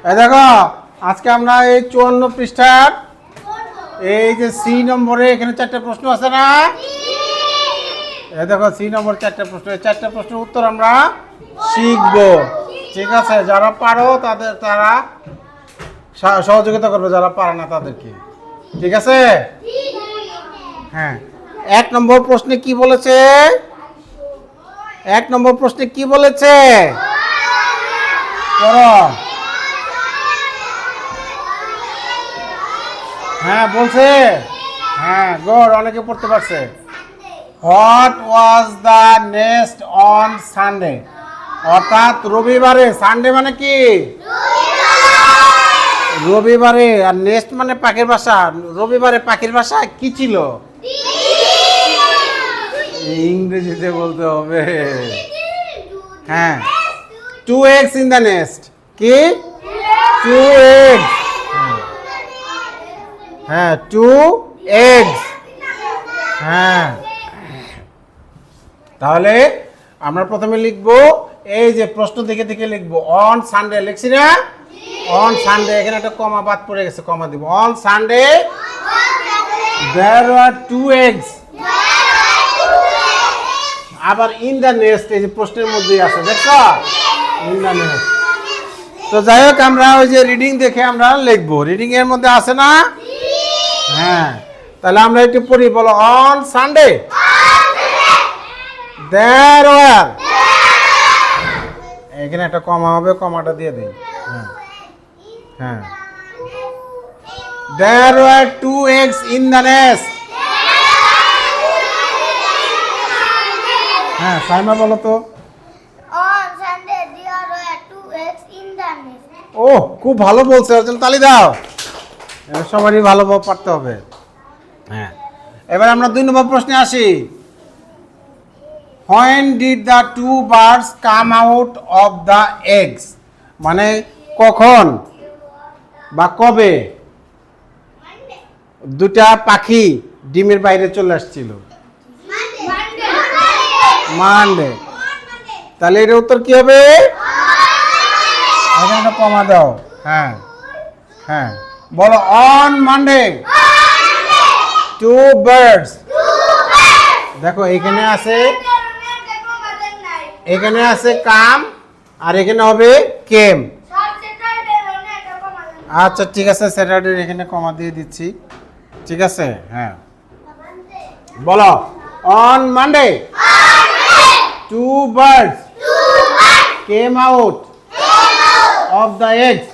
এই দেখো আজকে আমরা এই 54 পৃষ্ঠার এই যে সি নম্বরে এখানে 4টা প্রশ্ন আছে না? এই দেখো সি নম্বর 4টা প্রশ্ন, এই 4টা প্রশ্নের উত্তর আমরা শিখব। ঠিক আছে, যারা পারো তারা সহযোগিতা করবে, যারা পারে না তাদেরকে। ঠিক আছে? হ্যাঁ, 1 নম্বর প্রশ্নে কি বলেছে? 1 নম্বর প্রশ্নে কি বলেছে? পড়ো। হ্যাঁ বলছে, হ্যাঁ গুড, অনেকে পড়তে পারছে। What was the next on Sunday? অর্থাৎ রবিবারে। সানডে মানে কি? রবিবারে। আর নেক্সট মানে পাখির বাসা। রবিবারে পাখির বাসা কি ছিল? ইংরেজিতে বলতে হবে। হ্যাঁ, 2 eggs in the nest। কি? 2 eggs। হ্যাঁ, 2 eggs। হ্যাঁ, তাহলে আমরা প্রথমে লিখব এই যে প্রশ্ন দেখে দেখে লিখব। অন সানডে লিখছি না? অন সানডে, এখানে একটা কমা বাদ পড়ে গেছে, কমা দিব। On Sunday there were 2 eggs। আবার ইন দ্য নেস্ট, এই যে প্রশ্নের মধ্যেই আছে, দেখছো? In the nest. তো যাই হোক, আমরা ওই যে রিডিং দেখে আমরা লিখবো। রিডিং এর মধ্যে আছে না? হ্যাঁ, তাহলে আমরা একটু পড়ি, বলো। অন সানডে there were, এখানে একটা কমা হবে, কমাটা দিয়ে দিই। হ্যাঁ হ্যাঁ, there were 2 eggs in the nest। হ্যাঁ, সাইমা বলো তো। On Sunday there were 2 eggs in the nest। ও খুব ভালো বলছে, ওর জন্য তালি দাও। সবারই ভালোভাবে পড়তে হবে। হ্যাঁ, এবার আমরা 2 নম্বর প্রশ্নে আসি। When did the 2 birds come out of the eggs? মানে কখন বা কবে দুটা পাখি ডিমের বাইরে চলে আসছিল? মানডে। তাহলে এর উত্তর কি হবে? এখানে কমা দাও। হ্যাঁ হ্যাঁ, বলো। On Monday 2 birds। দেখো এখানে আছে, এখানে আছে কাম, আর এখানে হবে কেম। আচ্ছা ঠিক আছে, স্যাটারডে এখানে কমা দিয়ে দিচ্ছি। ঠিক আছে, হ্যাঁ বলো। On Monday 2 birds came out of the eggs।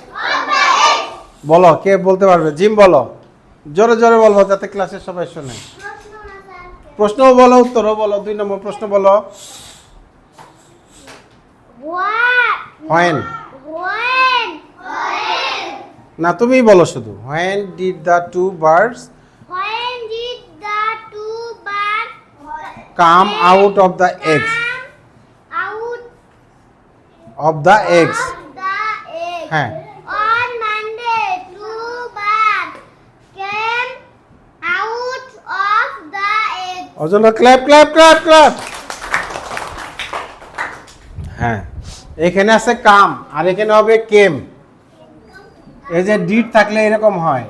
বলো, কে বলতে পারবে? জিম বলো, জোরে জোরে বলবো যাতে ক্লাসের সবাই শোনে। প্রশ্নও বলো, উত্তরও বলো। 2 নম্বর প্রশ্ন বলো। When? না, তুমিই বলো শুধু। When did the 2 birds come out of the eggs? Of the eggs। হ্যাঁ, On Monday 2 birds came out of the eggs। ওর জন্য ক্ল্যাপ ক্ল্যাপ ক্ল্যাপ ক্ল্যাপ। হ্যাঁ, এখানে আছে কাম, আর এখানে হবে কেম। এই যে ডিড থাকলে এরকম হয়।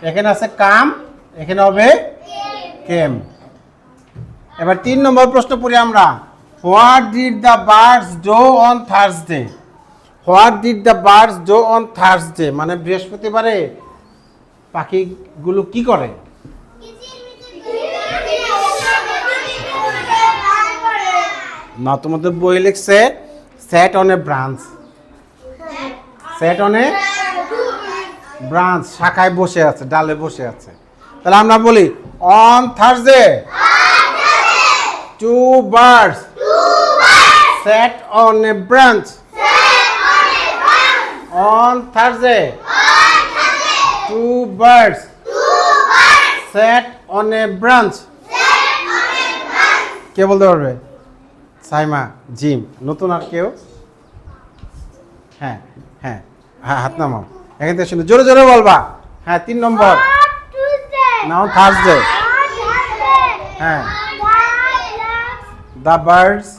এখানে আছে কাম, এখানে হবে কেম। এবার 3 নম্বর প্রশ্ন পড়ি আমরা। What did the birds do on Thursday? What did the birds do on Thursday মানে বৃহস্পতিবারে পাখিগুলো কি করে? না, তোমাদের বই লিখছে set on a branch. Set on a branch, শাখায় বসে আছে, ডালে বসে আছে। তাহলে আমরা বলি on Thursday 2 birds sat on a branch। On Thursday 2 birds sat on a branch। কে বলতে পারবে? সাইমা, জিম, নতুন আর কেউ? হ্যাঁ হ্যাঁ হ্যাঁ, হাত নামাও। এখান থেকে শুনে জোরে জোরে বলবা। হ্যাঁ, 3 নম্বর। না, থার্সডে। হ্যাঁ, the birds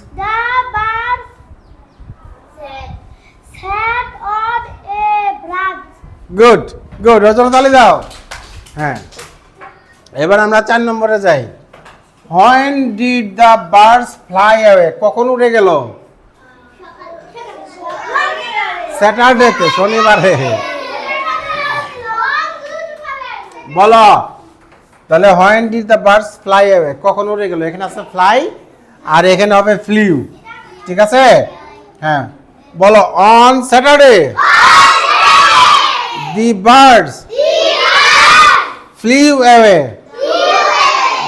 sat on a branch। Good good, Rachna তালি দাও। হ্যাঁ, এবার আমরা 4 নম্বরে যাই। When did the birds fly away, কখন উড়ে গেল? স্যাটারডেতে, শনিবারে। বলো তাহলে, when did the birds fly away, কখন উড়ে গেল? এখানে আছে ফ্লাই আর এখানে হবে ফ্লিউ, ঠিক আছে? হ্যাঁ, বলো on Saturday the birds flew away.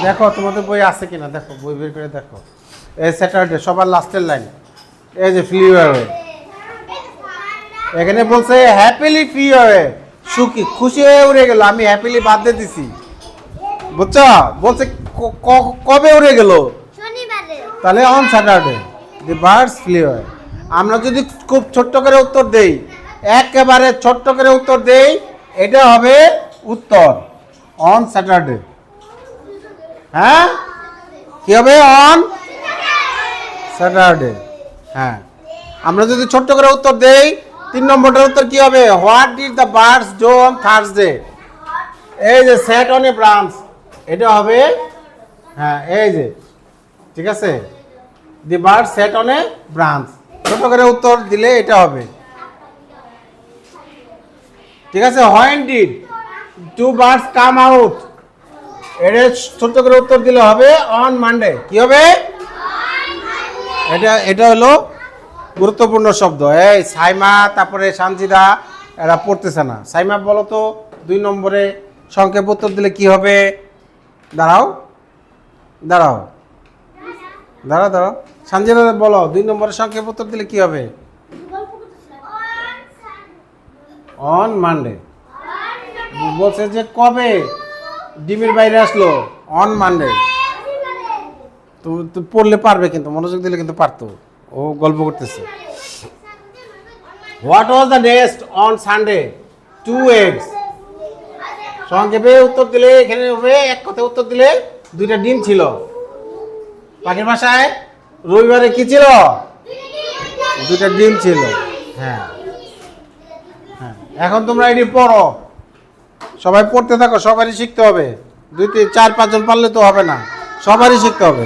দেখো তোমাদের বই আছে কিনা, দেখো বই বের করে দেখো। এই স্যাটারডে সবার লাস্টের লাইন, এই যে ফ্লিউ অ্যাওয়ে। এখানে বলছে হ্যাপিলি ফ্লিউ অ্যাওয়ে, সুখী খুশি হয়ে উড়ে গেল। আমি হ্যাপিলি বাদ দিয়ে দিছি, বুঝছো? বলছে কবে উড়ে গেল, শনিবারে। তাহলে on Saturday the birds flew away. আমরা যদি খুব ছোট্ট করে উত্তর দেই, একেবারে ছোট্ট করে উত্তর দেই, এটা হবে উত্তর, অন স্যাটারডে। হ্যাঁ, কি হবে? On Saturday. হ্যাঁ, আমরা যদি ছোট্ট করে উত্তর দেই, 3 নম্বরটার উত্তর কি হবে? What did the birds do on Thursday. এই যে সেট অন এ ব্রাঞ্চ, এটা হবে, হ্যাঁ এই যে, ঠিক আছে, the bird sat on a branch. ছোট করে উত্তর দিলে এটা হবে, ঠিক আছে? When did two birds come out, এটা ছোট করে উত্তর দিলে হবে অন মানডে। কি হবে? এটা হলো গুরুত্বপূর্ণ শব্দ। এই সাইমা, তারপরে সানজিদা, এরা পড়তেছে না। সাইমা বলো তো 2 নম্বরে সংক্ষেপ উত্তর দিলে কি হবে? দাঁড়াও দাঁড়াও দাঁড়াও দাঁড়াও, সানজিদা বলো 2 নম্বরে সংক্ষেপ উত্তর দিলে কি হবে? On Monday. বলছে যে কবে ডিমের বাইরে আসলো? On Monday. তো পড়লে পারবে, কিন্তু মনোযোগ দিলে কিন্তু পারতো। ও গল্প করতেছে। What was the next on Sunday? 2 eggs। সংক্ষেপে উত্তর দিলে এখানে হবে, এক কথায় উত্তর দিলে 2টা ডিম ছিল। পাখির ভাষায় রবিবারে কি ছিল? 2টা ডিম ছিল। হ্যাঁ হ্যাঁ, এখন তোমরা এটি পড়ো, সবাই পড়তে থাকো, সবারই শিখতে হবে। 2, 3, 4, 5 জন পারলে তো হবে না, সবারই শিখতে হবে।